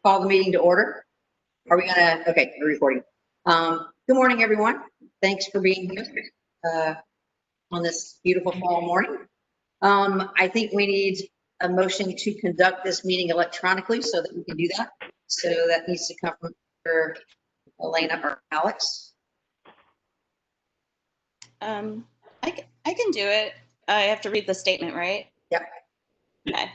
Call the meeting to order. Are we gonna, okay, we're recording. Good morning, everyone. Thanks for being here on this beautiful fall morning. I think we need a motion to conduct this meeting electronically so that we can do that. So that needs to come from Elena or Alex. I can do it. I have to read the statement, right? Yep. Okay.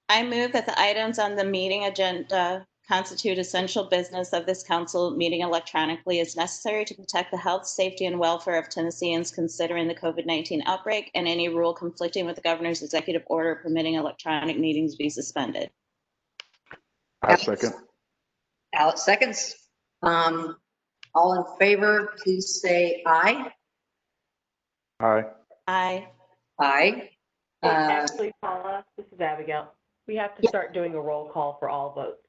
I move that the items on the meeting agenda constitute essential business of this council meeting electronically as necessary to protect the health, safety, and welfare of Tennesseans considering the COVID-19 outbreak and any rule conflicting with the governor's executive order permitting electronic meetings be suspended. I second. Alex seconds. All in favor, please say aye. Aye. Aye. Aye. Actually, Paula, this is Abigail. We have to start doing a roll call for all votes.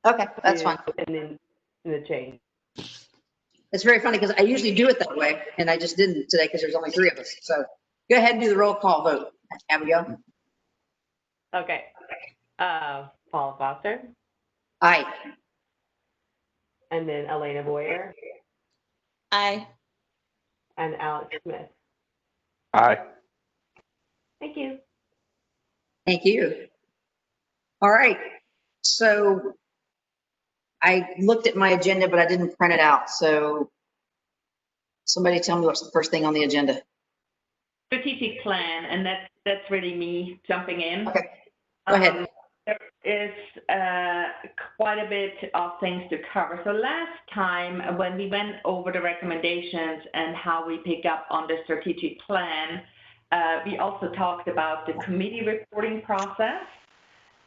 Okay, that's fine. And then the change. It's very funny because I usually do it that way, and I just didn't today because there's only 3 of us. So go ahead and do the roll call vote, Abigail. Okay. Paula Foster. Aye. And then Elena Boyer. Aye. And Alex Smith. Aye. Thank you. Thank you. All right. So I looked at my agenda, but I didn't print it out. So somebody tell me what's the first thing on the agenda. Strategic plan, and that's really me jumping in. Okay, go ahead. There is quite a bit of things to cover. So last time when we went over the recommendations and how we pick up on the strategic plan, we also talked about the committee reporting process.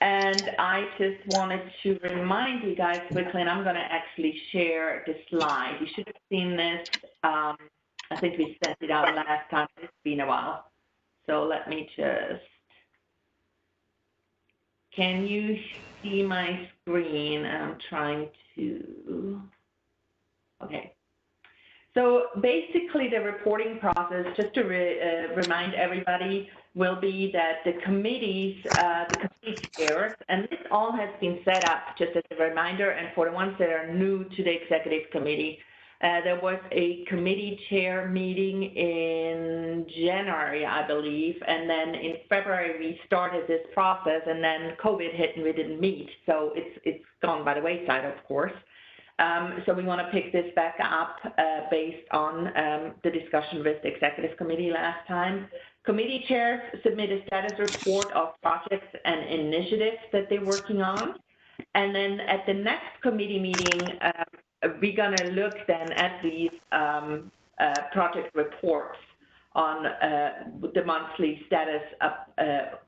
And I just wanted to remind you guys quickly, and I'm going to actually share the slide. You should have seen this. I think we sent it out last time. It's been a while. So let me just, can you see my screen? I'm trying to, okay. So basically the reporting process, just to remind everybody, will be that the committees, the committee chairs, and this all has been set up just as a reminder, and for the ones that are new to the executive committee, there was a committee chair meeting in January, I believe, and then in February we started this process, and then COVID hit and we didn't meet, so it's gone by the wayside, of course. So we want to pick this back up based on the discussion with the executive committee last time. Committee chairs submit a status report of projects and initiatives that they're working on. And then at the next committee meeting, we're going to look then at these project reports on the monthly status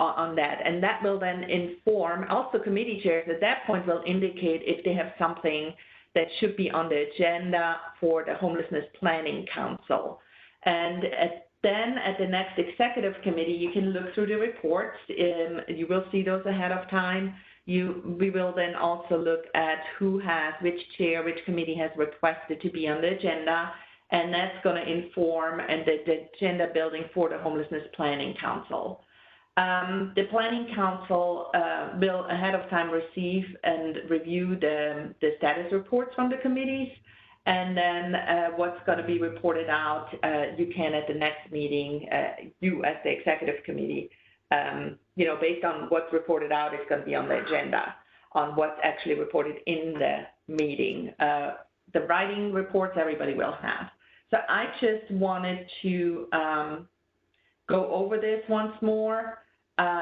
on that. And that will then inform, also committee chairs at that point will indicate if they have something that should be on the agenda for the Homelessness Planning Council. And then at the next executive committee, you can look through the reports. You will see those ahead of time. We will then also look at who has, which chair, which committee has requested to be on the agenda. And that's going to inform and the agenda building for the Homelessness Planning Council. The Planning Council will ahead of time receive and review the status reports from the committees, and then what's going to be reported out, you can at the next meeting, you as the executive committee, you know, based on what's reported out is going to be on the agenda, on what's actually reported in the meeting. The writing reports everybody will have. So I just wanted to go over this once more.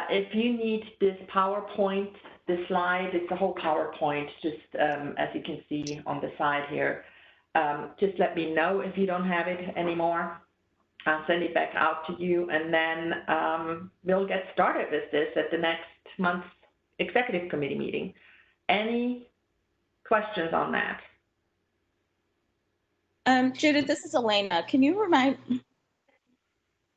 If you need this PowerPoint, the slide, it's a whole PowerPoint, just as you can see on the side here. Just let me know if you don't have it anymore. I'll send it back out to you, and then we'll get started with this at the next month's executive committee meeting. Any questions on that? Judith, this is Elena. Can you remind,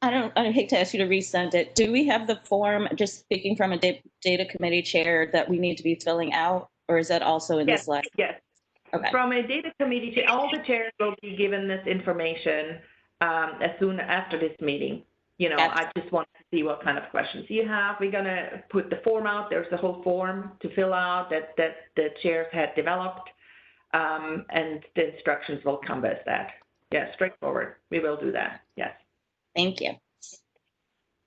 I hate to ask you to resend it. Do we have the form, just speaking from a data committee chair, that we need to be filling out, or is that also in the slide? Yes. Okay. From a data committee chair, all the chairs will be given this information as soon after this meeting. You know, I just want to see what kind of questions you have. We're going to put the form out. There's a whole form to fill out that the chairs had developed, and the instructions will come with that. Yeah, straightforward. We will do that. Yes. Thank you.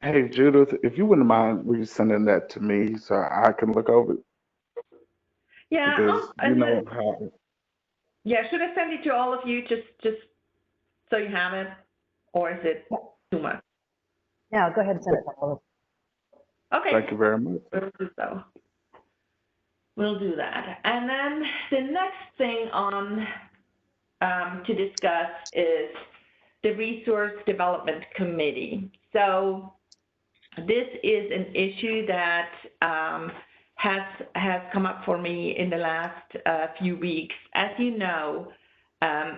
Hey, Judith, if you wouldn't mind resending that to me so I can look over it, Yeah. because you know how. Yeah. Should I send it to all of you just so you have it, or is it too much? No, go ahead and send it to all of us. Okay. Thank you very much. We'll do so. We'll do that. And then the next thing on to discuss is the Resource Development Committee. So this is an issue that has come up for me in the last few weeks. As you know,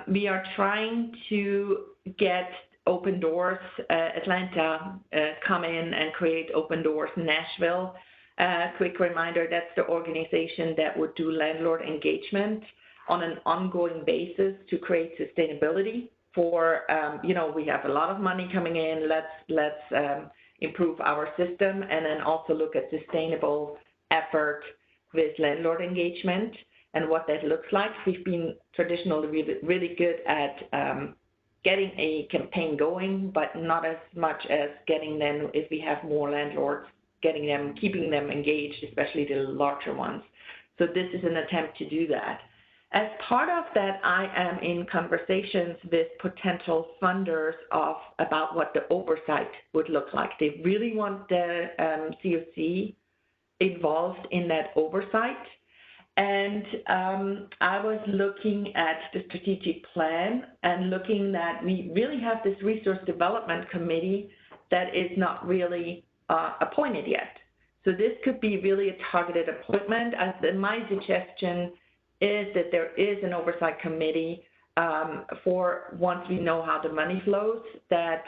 we are trying to get Open Doors Atlanta come in and create Open Doors Nashville. Quick reminder, that's the organization that would do landlord engagement on an ongoing basis to create sustainability for, we have a lot of money coming in, let's improve our system, and then also look at sustainable effort with landlord engagement and what that looks like. We've been traditionally really good at getting a campaign going, but not as much as getting them, if we have more landlords, keeping them engaged, especially the larger ones. So this is an attempt to do that. As part of that, I am in conversations with potential funders about what the oversight would look like. They really want the CoC involved in that oversight. And I was looking at the strategic plan and looking that we really have this Resource Development Committee that is not really appointed yet. So this could be really a targeted appointment. My suggestion is that there is an oversight committee for once we know how the money flows, that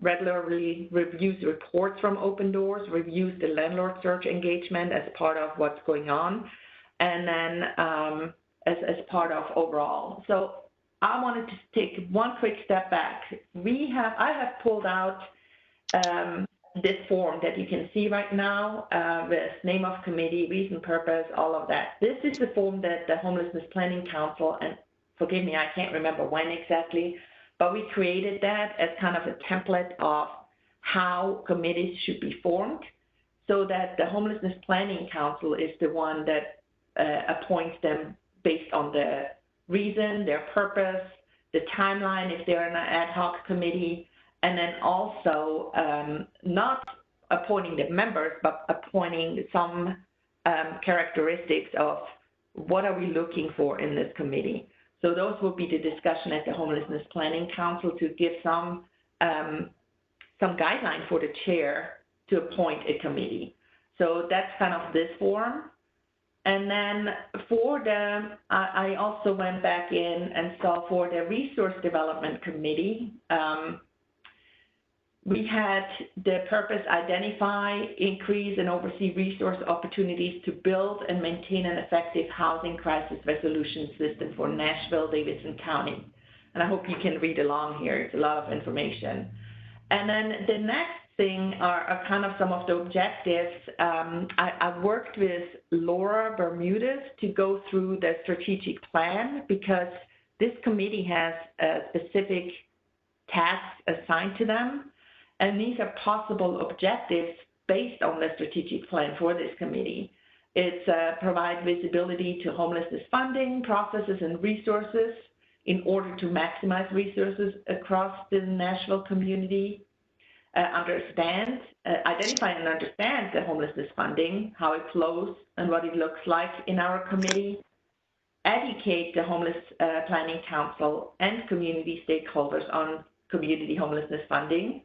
regularly reviews reports from Open Doors, reviews the landlord search engagement as part of what's going on, and then as part of overall. So I wanted to take one quick step back. I have pulled out this form that you can see right now with name of committee, reason, purpose, all of that. This is the form that the Homelessness Planning Council, and forgive me, I can't remember when exactly, but we created that as kind of a template of how committees should be formed, so that the Homelessness Planning Council is the one that appoints them based on the reason, their purpose, the timeline if they're an ad hoc committee, and then also not appointing the members, but appointing some characteristics of what are we looking for in this committee. So those will be the discussion at the Homelessness Planning Council to give some guideline for the chair to appoint a committee. So that's kind of this form. And then for I also went back in and saw for the Resource Development Committee, we had the purpose: identify, increase, and oversee resource opportunities to build and maintain an effective housing crisis resolution system for Nashville, Davidson County. And I hope you can read along here. It's a lot of information. And then the next thing are kind of some of the objectives. I've worked with Laura Bermudez to go through the strategic plan, because this committee has specific tasks assigned to them. And these are possible objectives based on the strategic plan for this committee. It's provide visibility to homelessness funding, processes, and resources in order to maximize resources across the Nashville community. Identify and understand the homelessness funding, how it flows, and what it looks like in our committee. Educate the Homeless Planning Council and community stakeholders on community homelessness funding.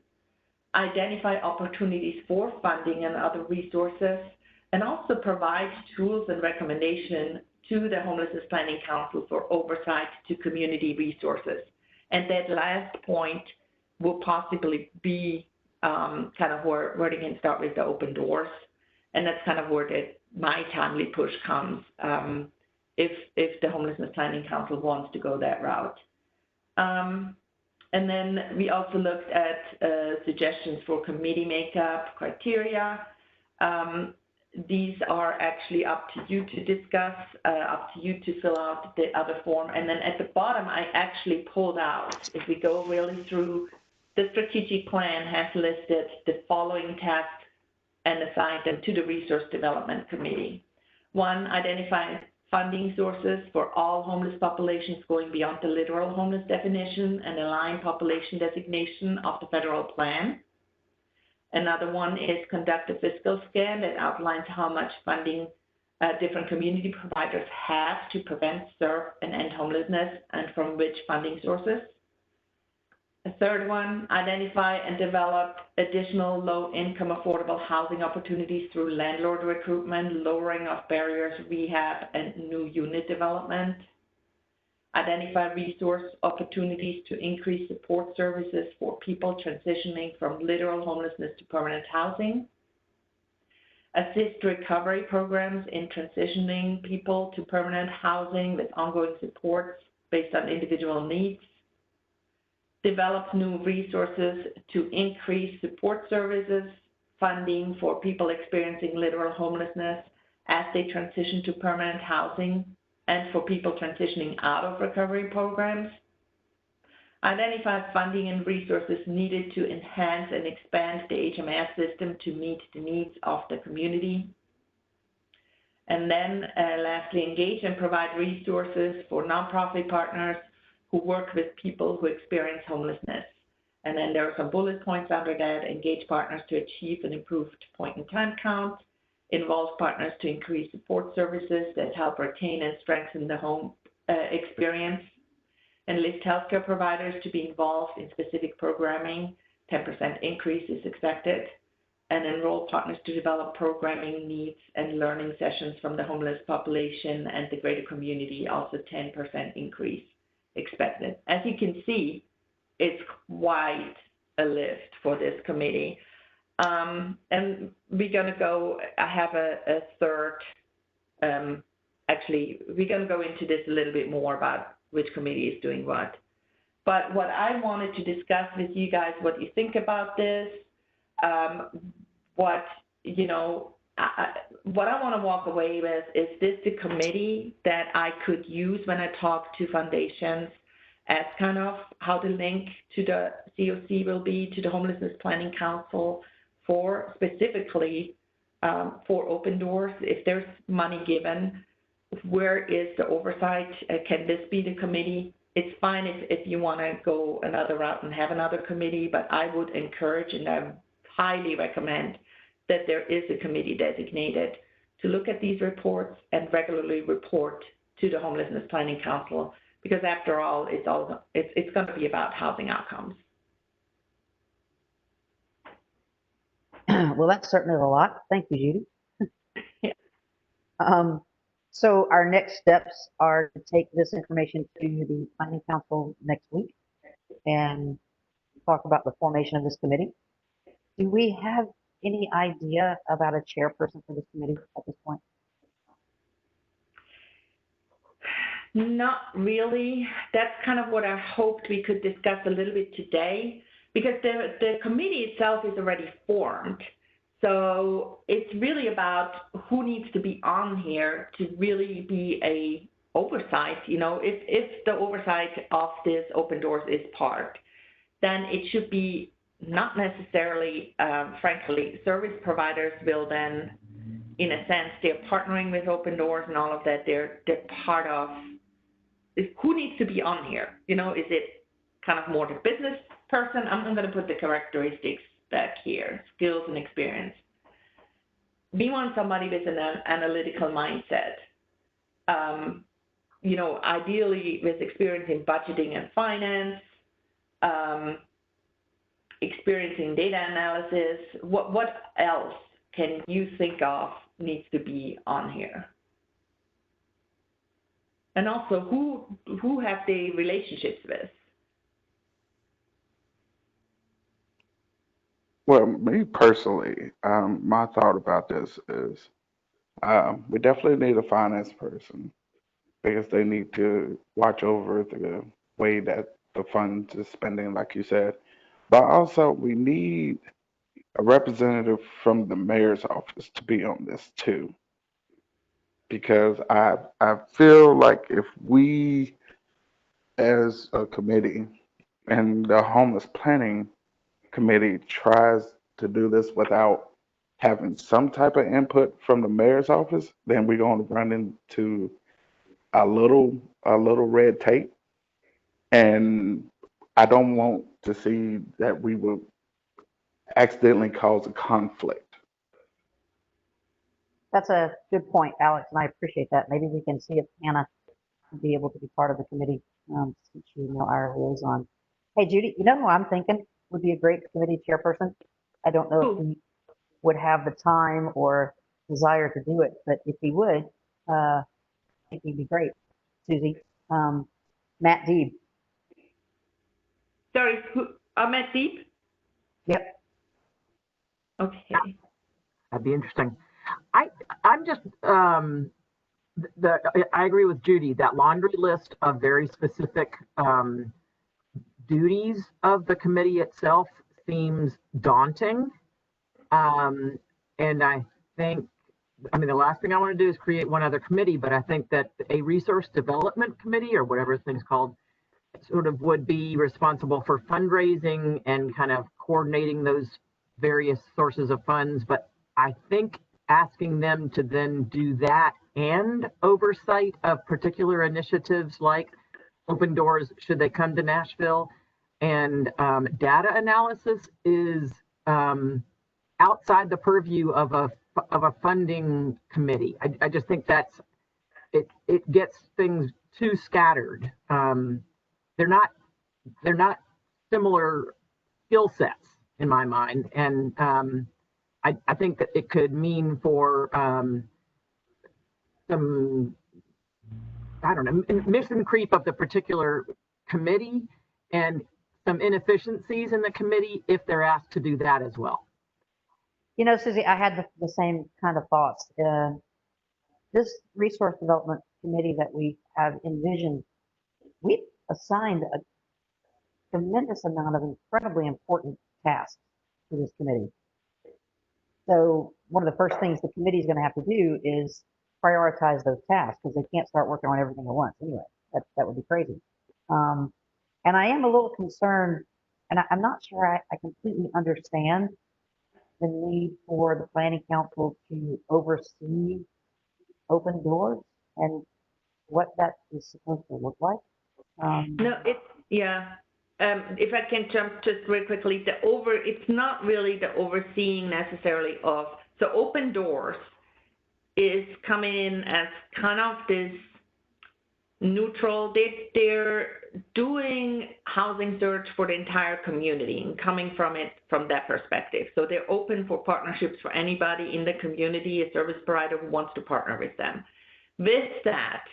Identify opportunities for funding and other resources, and also provide tools and recommendations to the Homelessness Planning Council for oversight to community resources. And that last point will possibly be kind of where they can start with the Open Doors. And that's kind of where my timely push comes if the Homelessness Planning Council wants to go that route. And then we also looked at suggestions for committee makeup criteria. These are actually up to you to discuss, up to you to fill out the other form. And then at the bottom, I actually pulled out, if we go really through, the strategic plan has listed the following tasks and assigned them to the Resource Development Committee. One, identify funding sources for all homeless populations going beyond the literal homeless definition and align population designation of the federal plan. Another one is conduct a fiscal scan that outlines how much funding different community providers have to prevent, serve, and end homelessness, and from which funding sources. A third one, identify and develop additional low-income affordable housing opportunities through landlord recruitment, lowering of barriers, rehab, and new unit development. Identify resource opportunities to increase support services for people transitioning from literal homelessness to permanent housing. Assist recovery programs in transitioning people to permanent housing with ongoing supports based on individual needs. Develop new resources to increase support services, funding for people experiencing literal homelessness as they transition to permanent housing, and for people transitioning out of recovery programs. Identify funding and resources needed to enhance and expand the HMS system to meet the needs of the community. And then lastly, engage and provide resources for nonprofit partners who work with people who experience homelessness. And then there are some bullet points under that: engage partners to achieve an improved point in time count, involve partners to increase support services that help retain and strengthen the home experience, enlist healthcare providers to be involved in specific programming, 10% increase is expected, and enroll partners to develop programming needs and learning sessions from the homeless population and the greater community, also 10% increase expected. As you can see, it's quite a list for this committee. And we're going to go, I have a third, actually, we're going to go into this a little bit more about which committee is doing what. But what I wanted to discuss with you guys, what you think about this, what I want to walk away with, is this the committee that I could use when I talk to foundations as kind of how the link to the CoC will be to the Homelessness Planning Council for specifically for open doors. If there's money given, where is the oversight? Can this be the committee? It's fine if you want to go another route and have another committee, but I would encourage and I highly recommend that there is a committee designated to look at these reports and regularly report to the Homelessness Planning Council, because after all, it's going to be about housing outcomes. Well, that's certainly a lot. Thank you, Judy. Yeah. So our next steps are to take this information to the Planning Council next week and talk about the formation of this committee. Do we have any idea about a chairperson for this committee at this point? Not really. That's kind of what I hoped we could discuss a little bit today, because the committee itself is already formed. So it's really about who needs to be on here to really be a oversight. If the oversight of this open doors is part, then it should be not necessarily, frankly, service providers will then, in a sense, they're partnering with open doors and all of that. They're part of who needs to be on here. Is it kind of more the business person? I'm going to put the characteristics back here: skills and experience. We want somebody with an analytical mindset. Ideally with experience in budgeting and finance, experience in data analysis. What else can you think of needs to be on here? And also, who have they relationships with? Well, me personally, my thought about this is we definitely need a finance person, because they need to watch over the way that the funds is spending, like you said. But also, we need a representative from the mayor's office to be on this too, because I feel like if we, as a committee, and the homeless planning committee tries to do this without having some type of input from the mayor's office, then we're going to run into a little red tape, and I don't want to see that we will accidentally cause a conflict. That's a good point, Alex, and I appreciate that. Maybe we can see if Hannah would be able to be part of the committee, since you know our liaison. Hey, Judy, you know who I'm thinking would be a great committee chairperson? I don't know if Who? he would have the time or desire to do it, but if he would, I think he'd be great. Susie, Matt Deeb. Sorry, who, Ahmed Deep? Yep. Okay. That'd be interesting. I'm just I agree with Judy, that laundry list of very specific duties of the committee itself seems daunting. And I think, I mean, the last thing I want to do is create one other committee, but I think that a resource development committee, or whatever thing's called, sort of would be responsible for fundraising and kind of coordinating those various sources of funds. But I think asking them to then do that and oversight of particular initiatives like Open Doors, should they come to Nashville, and data analysis is outside the purview of a funding committee. I just think that's it gets things too scattered. They're not similar skill sets in my mind, and I think that it could mean for some, I don't know, mission creep of the particular committee and some inefficiencies in the committee if they're asked to do that as well. You know, Susie, I had the same kind of thoughts. This resource development committee that we have envisioned, we've assigned a tremendous amount of incredibly important tasks to this committee. So one of the first things the committee is going to have to do is prioritize those tasks, because they can't start working on everything at once anyway. That would be crazy. And I am a little concerned, and I'm not sure I completely understand the need for the planning council to oversee Open Doors and what that is supposed to look like. No, it's, yeah. If I can jump just very quickly, it's not really the overseeing necessarily of, so Open Doors is coming in as kind of this neutral, they're doing housing search for the entire community and coming from it from that perspective. So they're open for partnerships for anybody in the community, a service provider who wants to partner with them. With that,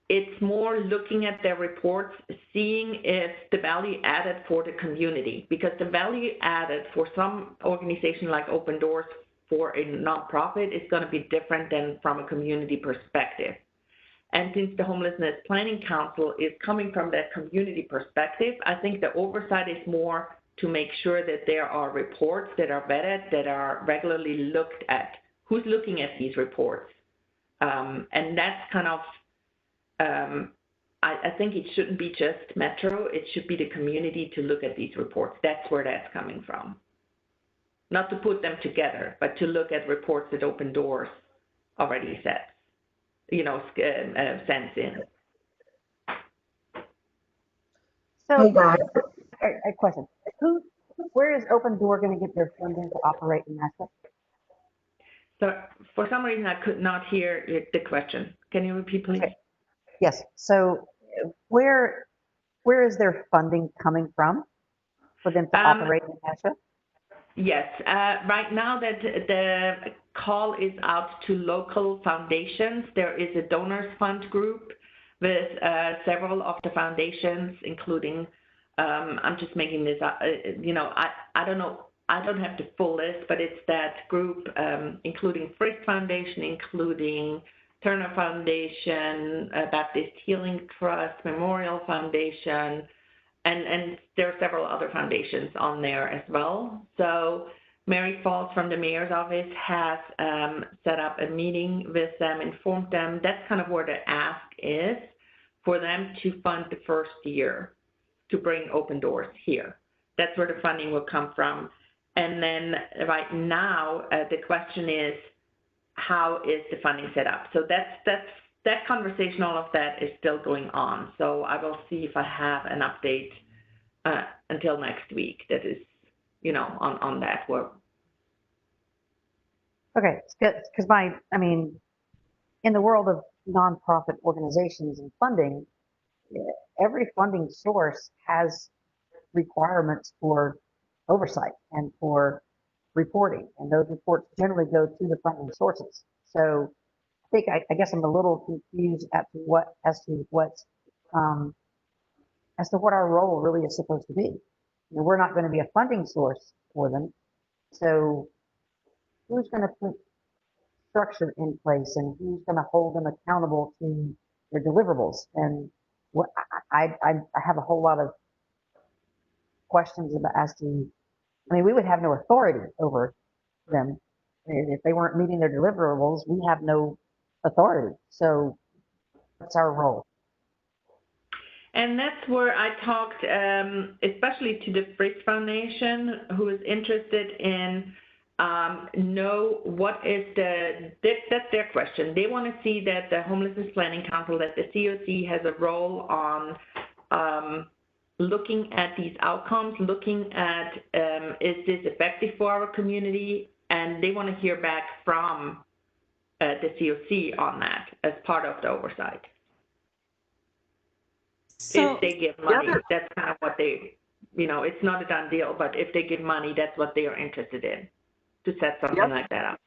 it's more looking at their reports, seeing if the value added for the community, because the value added for some organization like Open Doors for a nonprofit is going to be different than from a community perspective. And since the Homelessness Planning Council is coming from that community perspective, I think the oversight is more to make sure that there are reports that are vetted, that are regularly looked at. Who's looking at these reports? And that's kind of, I think it shouldn't be just Metro, it should be the community to look at these reports. That's where that's coming from. Not to put them together, but to look at reports that Open Doors already sets, sends in. So, a question: where is Open Door going to get their funding to operate in Nashville? So, for some reason, I could not hear the question. Can you repeat, please? Okay. Yes. So, where is their funding coming from for them to operate in Nashville? Yes. Right now that the call is out to local foundations, there is a donors fund group with several of the foundations, including, I'm just making this up, I don't know, I don't have the full list, but it's that group, including Frisk Foundation, including Turner Foundation, Baptist Healing Trust, Memorial Foundation, and there are several other foundations on there as well. So Mary Falls from the mayor's office has set up a meeting with them, informed them. That's kind of where the ask is for them to fund the first year to bring Open Doors here. That's where the funding will come from. And then right now, the question is, how is the funding set up? So that conversation, all of that is still going on. So I will see if I have an update until next week that is, on that work. Okay, because I mean, in the world of nonprofit organizations and funding, every funding source has requirements for oversight and for reporting, and those reports generally go to the funding sources. So I guess I'm a little confused as to what our role really is supposed to be. We're not going to be a funding source for them, so who's going to put structure in place and who's going to hold them accountable to their deliverables? And what I have a whole lot of questions about as to, I mean, we would have no authority over them if they weren't meeting their deliverables. We have no authority. So what's our role? And that's where I talked, especially to the Fritz Foundation, who is interested in know what is that's their question. They want to see that the Homelessness Planning Council, that the CoC has a role on looking at these outcomes, looking at is this effective for our community, and they want to hear back from the CoC on that as part of the oversight. So, if they give money, that's kind of what they, it's not a done deal, but if they give money, that's what they are interested in, to set something like that up.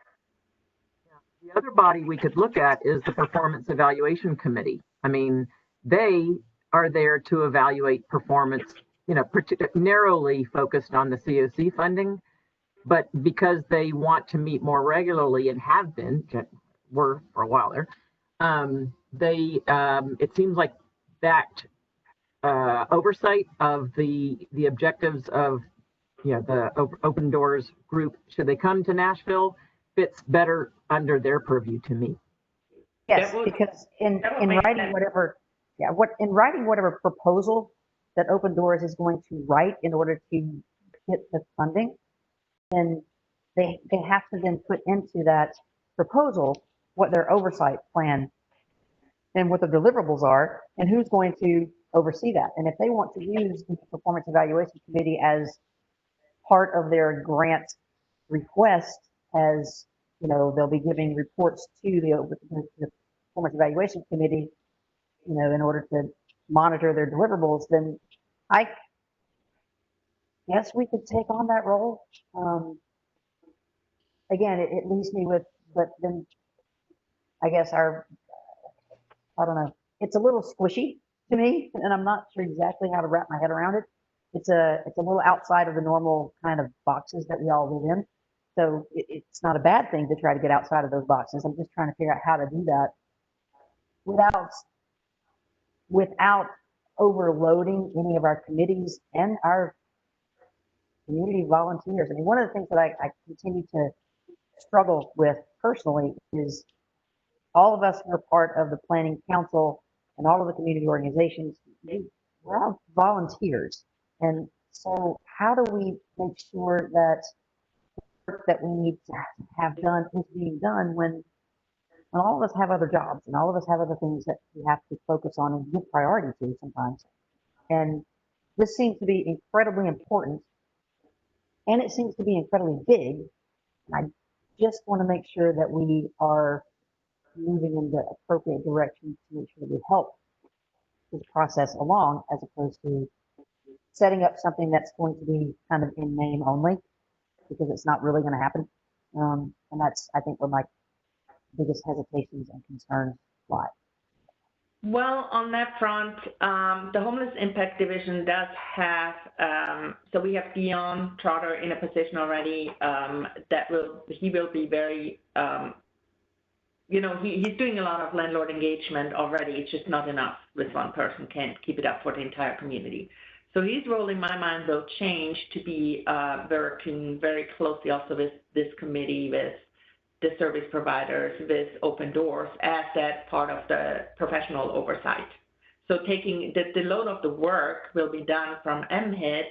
The other body we could look at is the Performance Evaluation Committee. I mean, they are there to evaluate performance, narrowly focused on the CoC funding, but because they want to meet more regularly and have been, were for a while there, it seems like that oversight of the objectives of the Open Doors group, should they come to Nashville, fits better under their purview to me. Yes, because in writing whatever proposal that Open Doors is going to write in order to get the funding, then they have to then put into that proposal what their oversight plan and what the deliverables are and who's going to oversee that. And if they want to use the Performance Evaluation Committee as part of their grant request, as they'll be giving reports to the Performance Evaluation Committee, in order to monitor their deliverables, then I guess we could take on that role. Again, it leaves me with, but then I guess I don't know, it's a little squishy to me, and I'm not sure exactly how to wrap my head around it. It's a little outside of the normal kind of boxes that we all live in. So it's not a bad thing to try to get outside of those boxes. I'm just trying to figure out how to do that without overloading any of our committees and our community volunteers. I mean, one of the things that I continue to struggle with personally is all of us who are part of the planning council and all of the community organizations, we're all volunteers. And so how do we make sure that work that we need to have done is being done when all of us have other jobs and all of us have other things that we have to focus on and give priority to sometimes. And this seems to be incredibly important, and it seems to be incredibly big. I just want to make sure that we are moving in the appropriate direction to make sure we help this process along, as opposed to setting up something that's going to be kind of in name only, because it's not really going to happen. And that's, I think, where my biggest hesitations and concerns lie. Well, on that front, the Homeless Impact Division does have, so we have Dion Trotter in a position already he will be very you know, he's doing a lot of landlord engagement already. It's just not enough with one person, can't keep it up for the entire community. So his role in my mind will change to be working very closely also with this committee, with the service providers, with Open Doors as that part of the professional oversight. So taking the load of the work will be done from MHIT,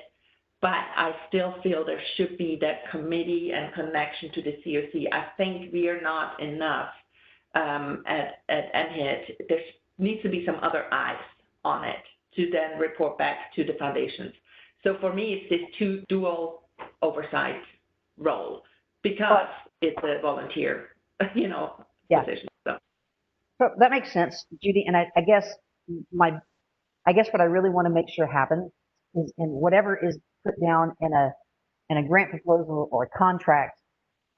but I still feel there should be that committee and connection to the CoC. I think we are not enough at MHIT. There needs to be some other eyes on it to then report back to the foundations. So for me, it's this dual oversight role because it's a volunteer, you know, position. So that makes sense, Judy. And I guess what I really want to make sure happens is, in whatever is put down in a grant proposal or a contract,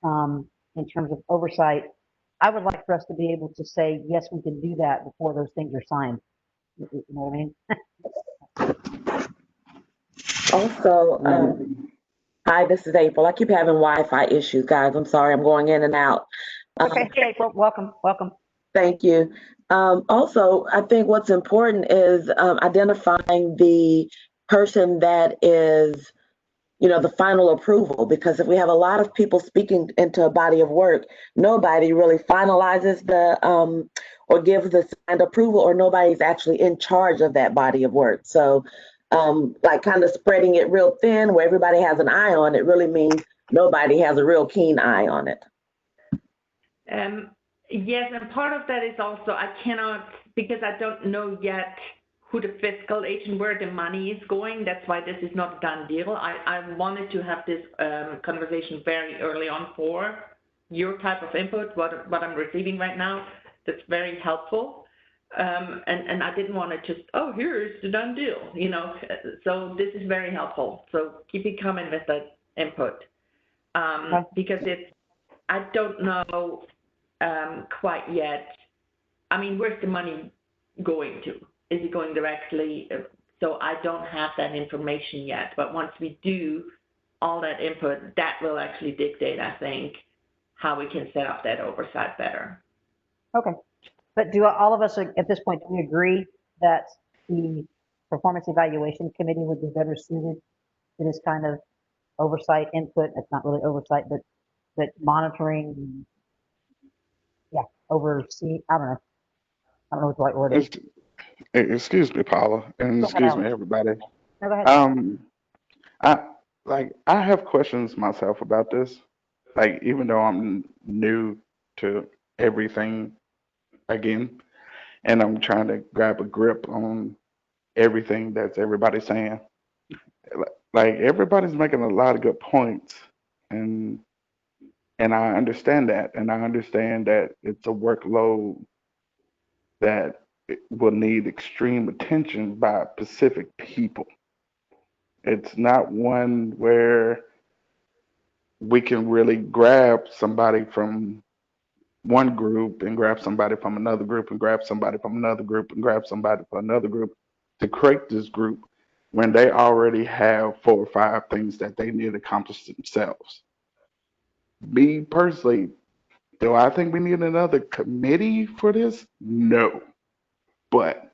in terms of oversight, I would like for us to be able to say, yes, we can do that before those things are signed. You know what I mean? Also, hi, this is April. I keep having Wi-Fi issues, guys. I'm sorry, I'm going in and out. Okay, hey, April, welcome. Thank you. Also, I think what's important is identifying the person that is, the final approval, because if we have a lot of people speaking into a body of work, nobody really finalizes or gives the signed approval, or nobody's actually in charge of that body of work. So like kind of spreading it real thin where everybody has an eye on it really means nobody has a real keen eye on it. Yes, and part of that is also I cannot, because I don't know yet who the fiscal agent, where the money is going. That's why this is not a done deal. I wanted to have this conversation very early on for your type of input, what I'm receiving right now. That's very helpful. And I didn't want to just, oh, here's the done deal, So this is very helpful. So keep it coming with that input. Because I don't know quite yet. I mean, where's the money going to? Is it going directly? So I don't have that information yet. But once we do all that input, that will actually dictate, I think, how we can set up that oversight better. Okay. But do all of us at this point, do we agree that the performance evaluation committee would be better suited to this kind of oversight input? It's not really oversight, but monitoring, oversee, I don't know what the right word is. Excuse me, Paula, and excuse me, everybody. No, go ahead. I have questions myself about this. Like, even though I'm new to everything again, and I'm trying to grab a grip on everything that's everybody saying. Like, everybody's making a lot of good points, and I understand that, and I understand that it's a workload that will need extreme attention by specific people. It's not one where we can really grab somebody from one group and grab somebody from another group and grab somebody from another group and grab somebody from another group to create this group when they already have 4 or 5 things that they need to accomplish themselves. Me personally, do I think we need another committee for this? No. But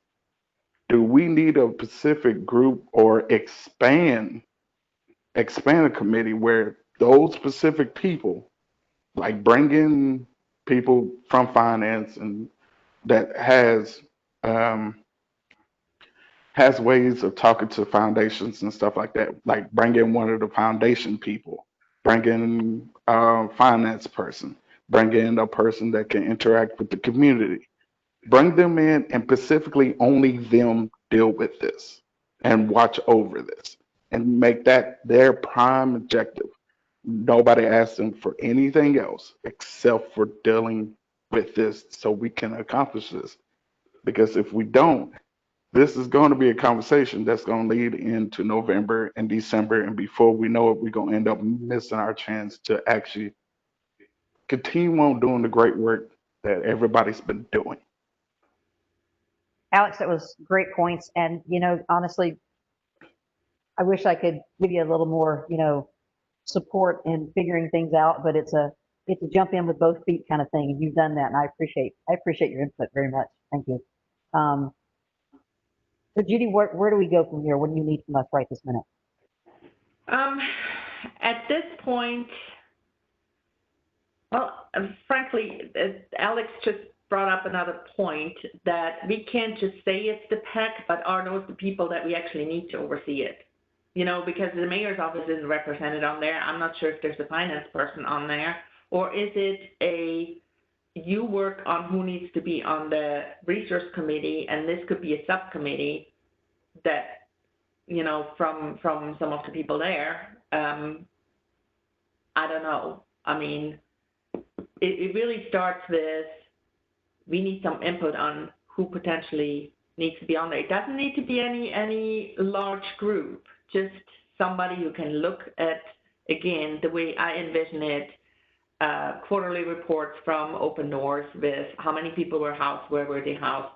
do we need a specific group or expand a committee where those specific people, like bring in people from finance and that has ways of talking to foundations and stuff like that. Like bring in one of the foundation people, bring in a finance person, bring in a person that can interact with the community. Bring them in and specifically only them deal with this and watch over this and make that their prime objective. Nobody asks them for anything else except for dealing with this so we can accomplish this. Because if we don't, this is going to be a conversation that's going to lead into November and December. And before we know it, we're going to end up missing our chance to actually continue on doing the great work that everybody's been doing. Alex, that was great points. And, honestly, I wish I could give you a little more, support in figuring things out, but it's a it's a jump in with both feet kind of thing, and you've done that, and I appreciate your input very much. Thank you. So Judy, where do we go from here? What do you need from us right this minute? At this point, well, frankly, Alex just brought up another point that we can't just say it's the PEC, but are those the people that we actually need to oversee it? You know, because the mayor's office isn't represented on there. I'm not sure if there's a finance person on there, or is it you work on who needs to be on the resource committee, and this could be a subcommittee that, you know, from some of the people there. I don't know. I mean, it really starts with, we need some input on who potentially needs to be on there. It doesn't need to be any large group, just somebody who can look at, again, the way I envision it, quarterly reports from Open Doors with how many people were housed, where were they housed,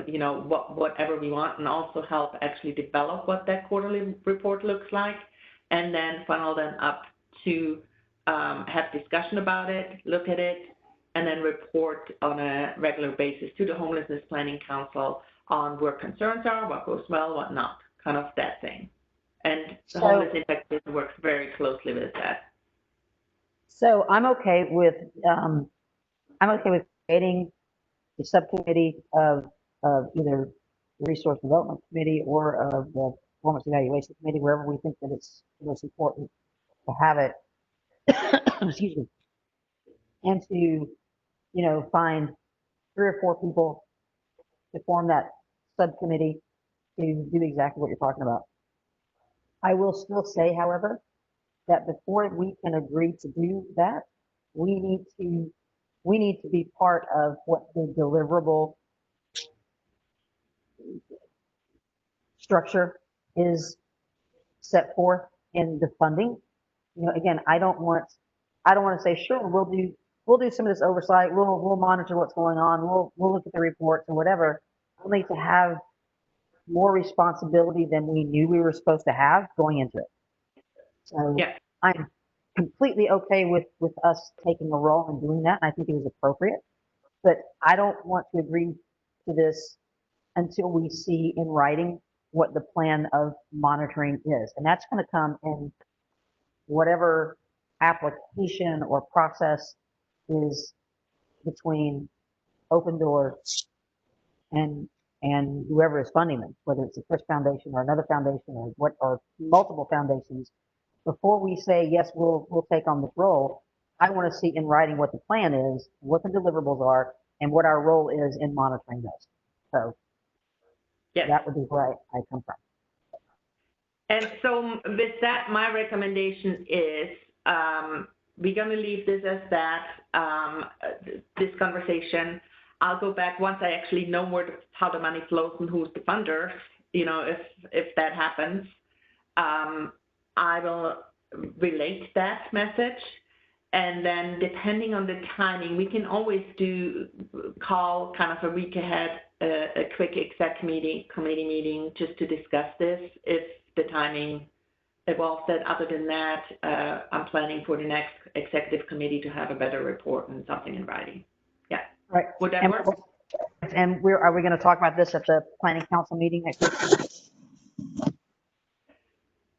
you know, whatever we want, and also help actually develop what that quarterly report looks like, and then funnel them up to have discussion about it, look at it, and then report on a regular basis to the Homelessness Planning Council on where concerns are, what goes well, what not, kind of that thing. And the Homeless Impact works very closely with that. So I'm okay with creating a subcommittee of either the Resource Development Committee or of the Performance Evaluation Committee, wherever we think that it's most important to have it. Excuse me. And to, you know, find 3 or 4 people to form that subcommittee to do exactly what you're talking about. I will still say, however, that before we can agree to do that, we need to be part of what the deliverable structure is set forth in the funding. You know, again, I don't want to say, sure, we'll do some of this oversight, we'll monitor what's going on, we'll look at the reports and whatever, only to have more responsibility than we knew we were supposed to have going into it. So yeah. I'm completely okay with us taking a role and doing that, and I think it is appropriate, but I don't want to agree to this until we see in writing what the plan of monitoring is. And that's going to come in whatever application or process is between Open Doors and whoever is funding them, whether it's the Frisch Foundation or another foundation or multiple foundations. Before we say, yes, we'll take on this role, I want to see in writing what the plan is, what the deliverables are, and what our role is in monitoring those. So yes, that would be where I come from. And so with that, my recommendation is we're going to leave this as that, this conversation. I'll go back once I actually know how the money flows and who's the funder, you know, if that happens. I will relate that message, and then depending on the timing, we can always call kind of a week ahead a quick committee meeting just to discuss this if the timing evolves. That other than that, I'm planning for the next executive committee to have a better report and something in writing. Yeah. Right. Would that work? And are we going to talk about this at the Planning Council meeting next week?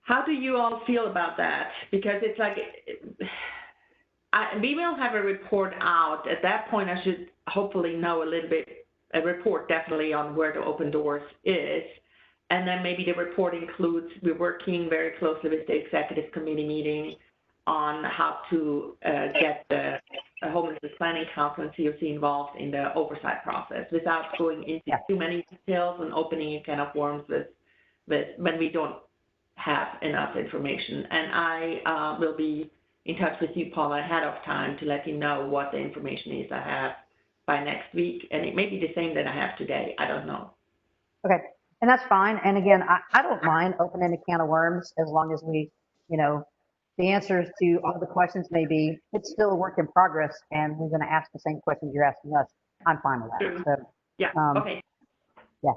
How do you all feel about that? Because it's like, we will have a report out. At that point, I should hopefully know a little bit, a report definitely on where the Open Doors is. And then maybe the report includes, we're working very closely with the executive committee meeting on how to get the Homelessness Planning Council and CoC involved in the oversight process without going into too many details and opening a can of worms with when we don't have enough information. And I will be in touch with you, Paula, ahead of time to let you know what the information is I have by next week. And it may be the same that I have today. I don't know. Okay. And that's fine. And again, I don't mind opening a can of worms as long as we, you know, the answers to all the questions may be, it's still a work in progress and we're going to ask the same questions you're asking us. I'm fine with that. So, yeah. Okay. Yeah.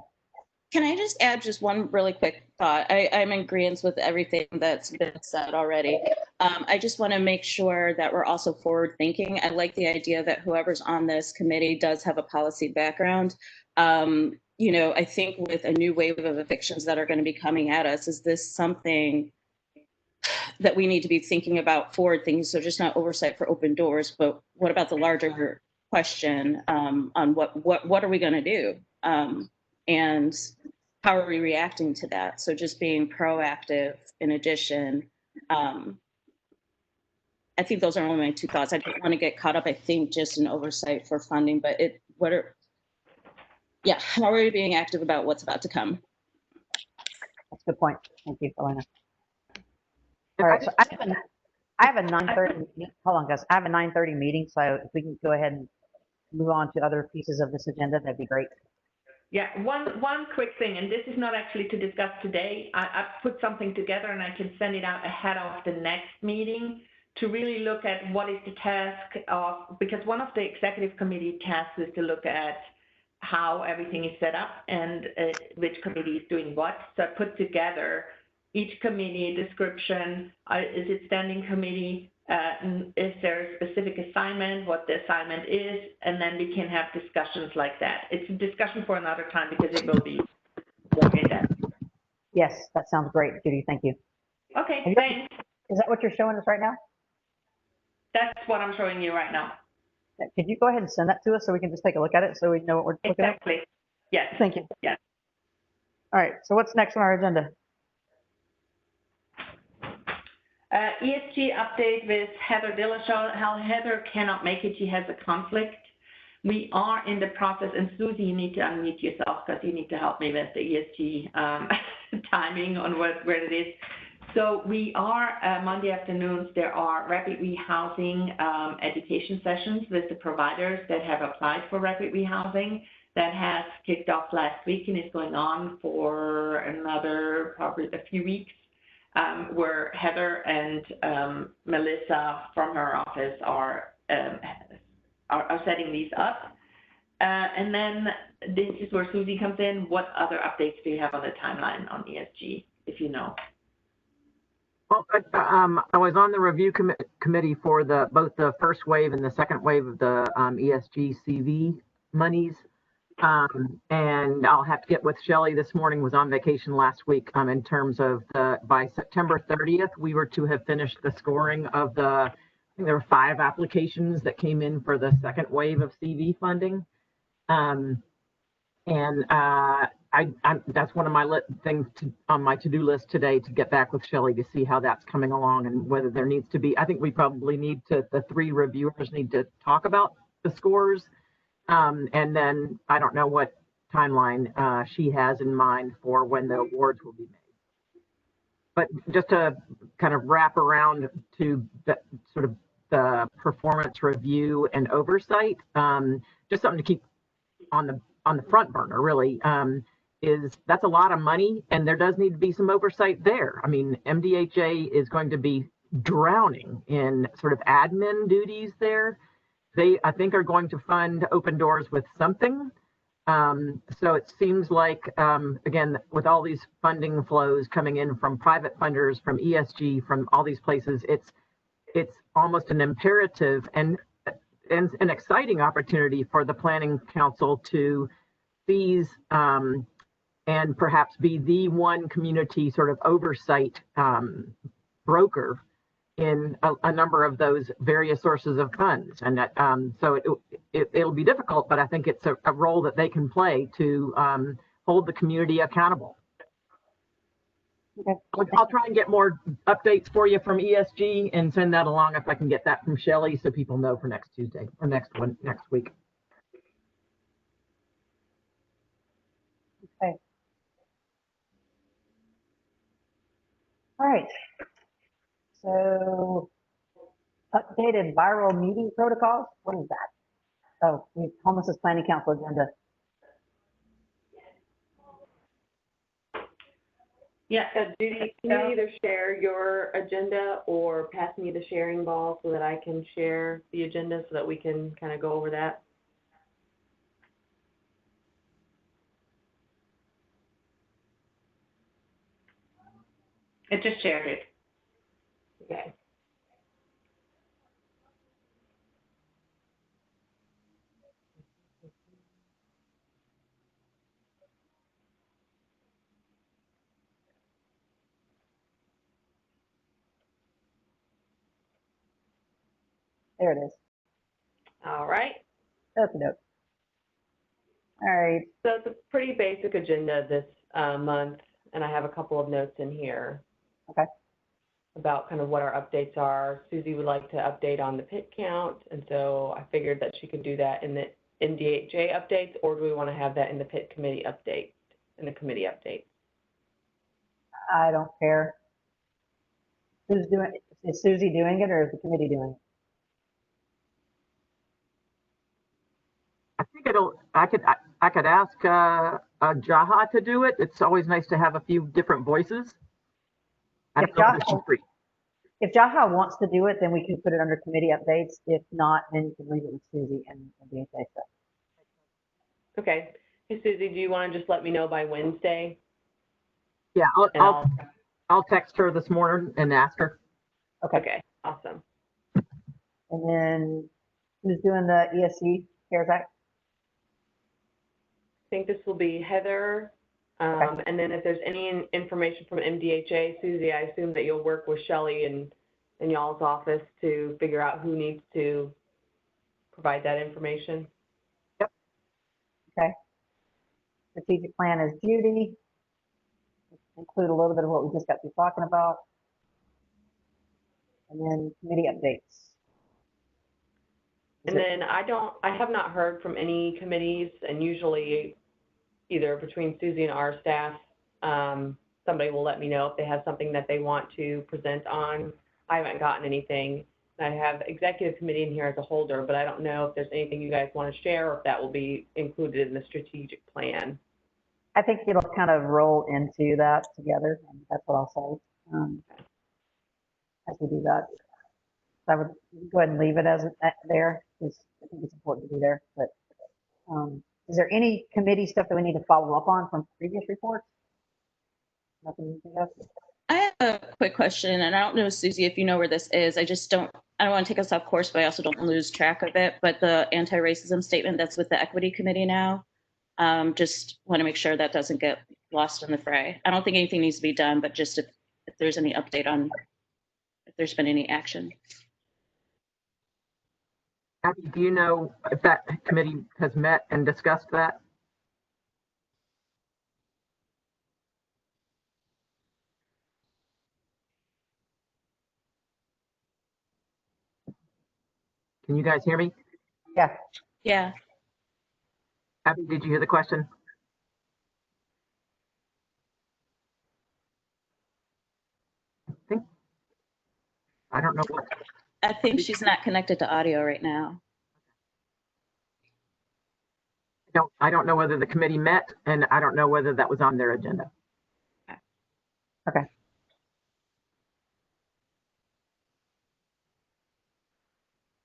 Can I just add just one really quick thought? I'm in agreement with everything that's been said already. I just want to make sure that we're also forward thinking. I like the idea that whoever's on this committee does have a policy background. I think with a new wave of evictions that are going to be coming at us, is this something that we need to be thinking about forward things? So just not oversight for open doors, but what about the larger question on what are we going to do? And how are we reacting to that? So just being proactive in addition. I think those are only my two thoughts. I don't want to get caught up, I think, just in oversight for funding, but how are we being active about what's about to come? That's a good point. Thank you, Elena. All right, so I have a 9:30, hold on guys, I have a 9:30 meeting, so if we can go ahead and move on to other pieces of this agenda, that'd be great. Yeah, one quick thing, and this is not actually to discuss today. I put something together and I can send it out ahead of the next meeting to really look at what is the task of, because one of the executive committee tasks is to look at how everything is set up and which committee is doing what. So I put together each committee description, is it standing committee, is there a specific assignment, what the assignment is, and then we can have discussions like that. It's a discussion for another time because it will be more in depth. Yes, that sounds great, Judy, thank you. Okay, thanks. Is that what you're showing us right now? That's what I'm showing you right now. Could you go ahead and send that to us so we can just take a look at it so we know what we're looking at? Exactly. Yes. Thank you. Yes. All right, so what's next on our agenda? ESG update with Heather Dillashaw. Heather cannot make it. She has a conflict. We are in the process, and Susie, you need to unmute yourself because you need to help me with the ESG timing on where it is. So we are, Monday afternoons, there are rapid rehousing education sessions with the providers that have applied for rapid rehousing. That has kicked off last week and is going on for another probably a few weeks. Where Heather and Melissa from her office are setting these up. And then this is where Susie comes in. What other updates do you have on the timeline on ESG, if you know? Well, I was on the review committee for both the first wave and the second wave of the ESG CV monies. And I'll have to get with Shelley. This morning, was on vacation last week in terms of by September 30th, we were to have finished the scoring of I think there were 5 applications that came in for the second wave of CV funding. That's one of my things on my to-do list today, to get back with Shelley to see how that's coming along and whether there needs to be, I think we probably need the 3 reviewers need to talk about the scores. And then I don't know what timeline she has in mind for when the awards will be made. But just to kind of wrap around to the sort of the performance review and oversight, just something to keep on the front burner, really, is that's a lot of money, and there does need to be some oversight there. I mean, MDHA is going to be drowning in sort of admin duties there. They, I think, are going to fund Open Doors with something. So it seems like, again, with all these funding flows coming in from private funders, from ESG, from all these places, it's almost an imperative and an exciting opportunity for the Planning Council to seize and perhaps be the one community sort of oversight broker in a number of those various sources of funds. And that, so it'll be difficult, but I think it's a role that they can play to hold the community accountable. Okay. I'll try and get more updates for you from ESG and send that along if I can get that from Shelley, so people know for next Tuesday or next week. Okay. All right. So, updated viral meeting protocols. What is that? Oh, we Homelessness Planning Council agenda. Yeah, Judy, can you either share your agenda or pass me the sharing ball so that I can share the agenda so that we can kind of go over that? I just shared it. Okay. There it is. All right. Okie doke. All right. So it's a pretty basic agenda this month, and I have a couple of notes in here. Okay. About kind of what our updates are. Susie would like to update on the PIT count, and so I figured that she could do that in the NDHA updates, or do we want to have that in the PIT committee update, in the committee update? I don't care. Who's doing it? Is Susie doing it or is the committee doing it? I think I could ask Jaha to do it. It's always nice to have a few different voices. I don't know whether she's free. If Jaha wants to do it, then we can put it under committee updates. If not, then you can leave it with Susie and the DHA stuff. Okay. Hey, Susie, do you want to just let me know by Wednesday? Yeah, And I'll text her this morning and ask her. Okay, awesome. And then who's doing the ESC CARES Act? I think this will be Heather. Okay. And then if there's any information from MDHA, Susie, I assume that you'll work with Shelley and in y'all's office to figure out who needs to provide that information. Yep. Okay. Strategic plan is Judy. Include a little bit of what we just got through talking about. And then committee updates. And then I have not heard from any committees, and usually either between Susie and our staff, somebody will let me know if they have something that they want to present on. I haven't gotten anything. I have executive committee in here as a holder, but I don't know if there's anything you guys want to share or if that will be included in the strategic plan. I think it'll kind of roll into that together, and that's what I'll say as we do that. So I would go ahead and leave it as there, because I think it's important to be there. But is there any committee stuff that we need to follow up on from previous reports? Nothing you think of? I have a quick question, and I don't know, Susie, if you know where this is. I don't want to take us off course, but I also don't lose track of it. But the anti-racism statement that's with the equity committee now, just want to make sure that doesn't get lost in the fray. I don't think anything needs to be done, but just if there's any update on if there's been any action. Abby, do you know if that committee has met and discussed that? Can you guys hear me? Yeah. Yeah. Abby, did you hear the question? I don't know what. I think she's not connected to audio right now. I don't know whether the committee met, and I don't know whether that was on their agenda. Okay.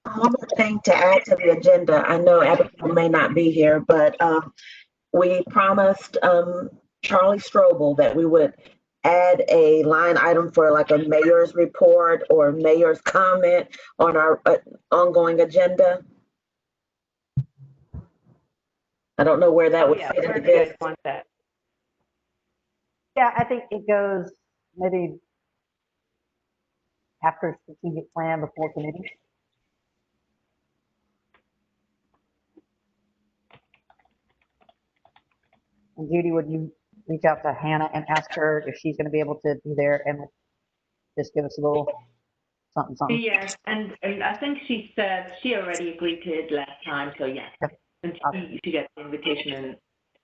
One more thing to add to the agenda. I know Abigail may not be here, but we promised Charlie Strobel that we would add a line item for like a mayor's report or mayor's comment on our ongoing agenda. I don't know where that would fit Where into do you this. guys want that? Yeah, I think it goes maybe after strategic plan before committee. And Judy, would you reach out to Hannah and ask her if she's going to be able to be there and just give us a little something, something? Yes, and I think she said she already agreed to it last time, so yes. Okay. And she gets the invitation and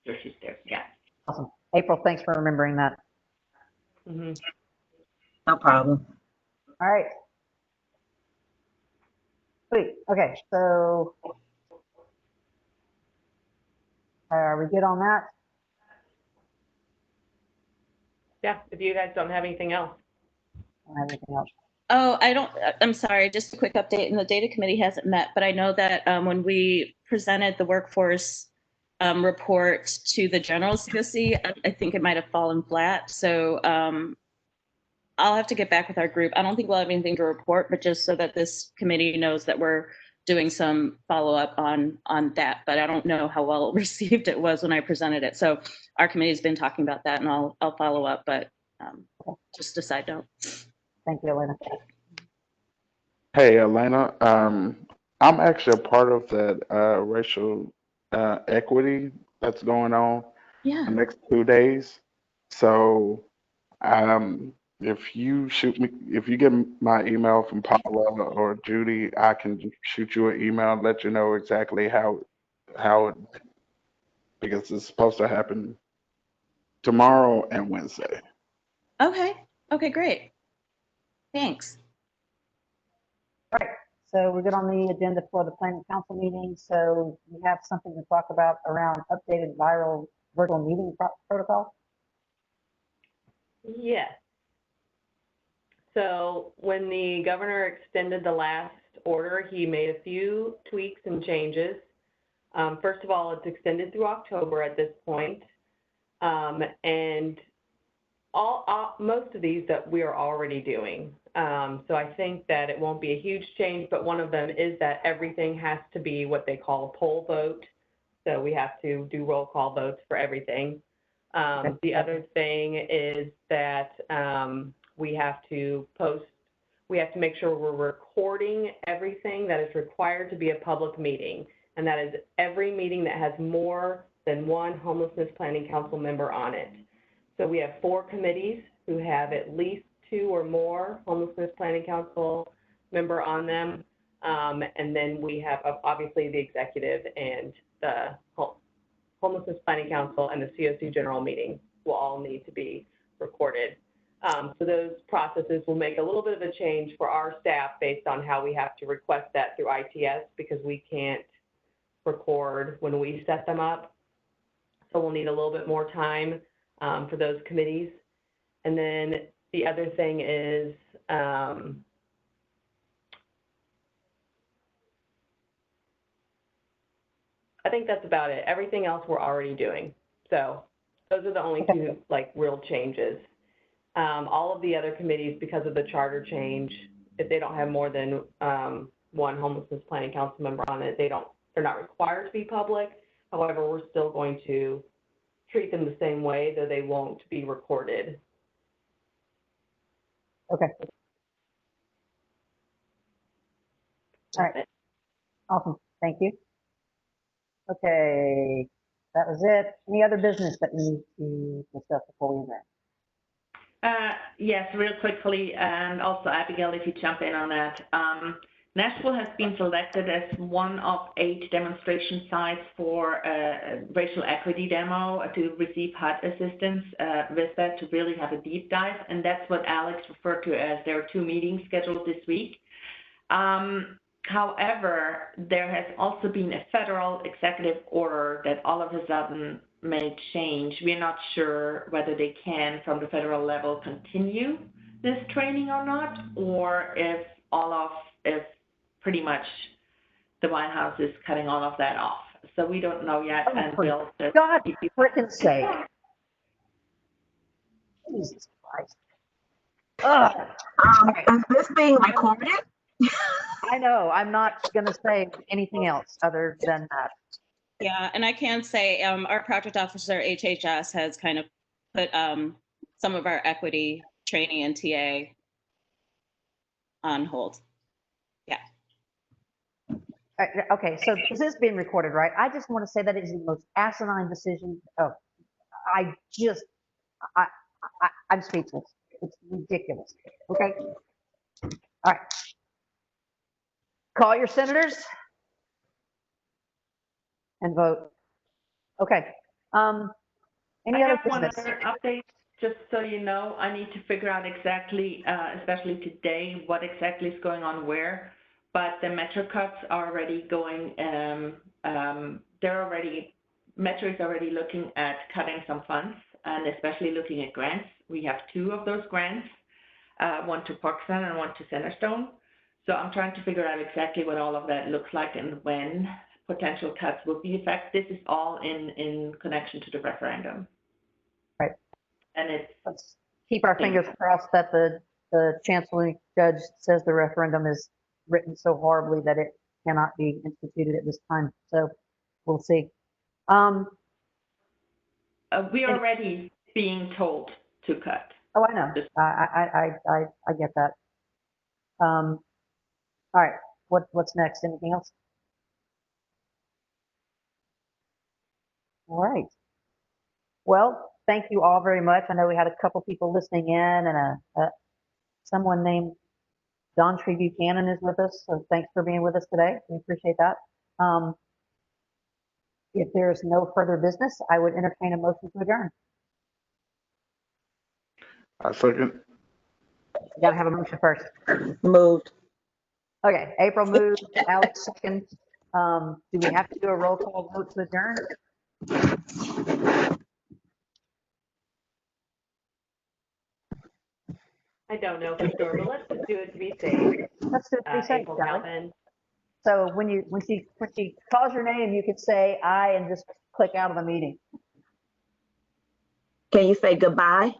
so she's there, yeah. Awesome. April, thanks for remembering that. Mm-hmm. No problem. All right. Sweet. Okay, so are we good on that? Yeah, if you guys don't have anything else. I don't have anything else. Oh, I'm sorry, just a quick update. And the data committee hasn't met, but I know that when we presented the workforce report to the general CoC, I think it might have fallen flat. So I'll have to get back with our group. I don't think we'll have anything to report, but just so that this committee knows that we're doing some follow-up on that. But I don't know how well received it was when I presented it. So our committee's been talking about that, and I'll follow up. But just a side note. Thank you, Elena. Hey, Elena, I'm actually a part of that racial equity that's going on Yeah. the next 2 days. So, if you get my email from Paula or Judy, I can just shoot you an email and let you know exactly how it, because it's supposed to happen tomorrow and Wednesday. Okay. Okay, great. Thanks. All right, so we're good on the agenda for the planning council meeting. So we have something to talk about around updated viral virtual meeting protocol. Yes. So when the governor extended the last order, he made a few tweaks and changes. First of all, it's extended through October at this point. And most of these that we are already doing. So I think that it won't be a huge change, but one of them is that everything has to be what they call a poll vote. So we have to do roll call votes for everything. The other thing is that we have to make sure we're recording everything that is required to be a public meeting. And that is every meeting that has more than one Homelessness Planning Council member on it. So we have 4 committees who have at least 2 or more Homelessness Planning Council member on them. And then we have obviously the executive and the Homelessness Planning Council and the CoC general meeting will all need to be recorded. So those processes will make a little bit of a change for our staff based on how we have to request that through ITS because we can't record when we set them up. So we'll need a little bit more time for those committees. And then the other thing is I think that's about it. Everything else we're already doing. So those are the only 2 like real changes. All of the other committees, because of the charter change, if they don't have more than one Homelessness Planning Council member on it, they're not required to be public. However, we're still going to treat them the same way, though they won't be recorded. Okay. All right. Awesome. Thank you. Okay, that was it. Any other business that we need to discuss before we adjourn? Yes, real quickly, and also Abigail, if you jump in on that. Nashville has been selected as one of 8 demonstration sites for a racial equity demo to receive HUD assistance with that to really have a deep dive. And that's what Alex referred to as there are 2 meetings scheduled this week. However, there has also been a federal executive order that all of a sudden may change. We're not sure whether they can, from the federal level, continue this training or not, or if pretty much the White House is cutting all of that off. So we don't know yet. Oh, and for we'll just God frickin' sake. Jesus Christ. Is this being recorded? I know, I'm not gonna say anything else other than that. Yeah, and I can say our project officer, HHS, has kind of put some of our equity training and TA on hold. Yeah. Okay, so this is being recorded, right? I just want to say that is the most asinine decision. Oh, I'm speechless. It's ridiculous. Okay. All right. Call your senators and vote. Okay. Any I other have one business? other update, just so you know. I need to figure out exactly, especially today, what exactly is going on where. But the Metro cuts are already going. Metro is already looking at cutting some funds, and especially looking at grants. We have 2 of those grants, one to Parkson and one to Centerstone. So I'm trying to figure out exactly what all of that looks like and when potential cuts will be effective. This is all in connection to the referendum. Right. And let's keep our fingers crossed that the the Chancellery Judge says the referendum is written so horribly that it cannot be instituted at this time. So we'll see. We are already being told to cut. Oh, I know. I get that. All right. What's next? Anything else? All right. Well, thank you all very much. I know we had a couple people listening in, and someone named Don Tree Buchanan is with us. So thanks for being with us today. We appreciate that. If there's no further business, I would entertain a motion to adjourn. I second. You gotta have a motion first. Moved. Okay, April moved, Alex second. Do we have to do a roll call vote to adjourn? I don't know for sure, but let's just do it to be safe. Let's do it to be safe, April shall we? Calvin. So when she calls your name, you could say aye and just click out of the meeting. Can you say goodbye?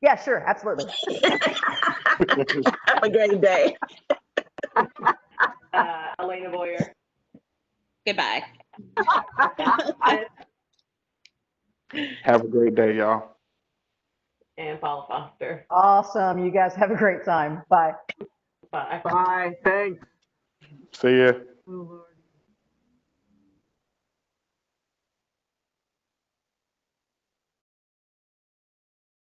Yeah, sure, absolutely. Have a great day. Elena Boyer. Goodbye. Have a great day, y'all. And Paula Foster. Awesome. You guys have a great time. Bye. Bye. Bye, thanks. See ya. Oh, Lord.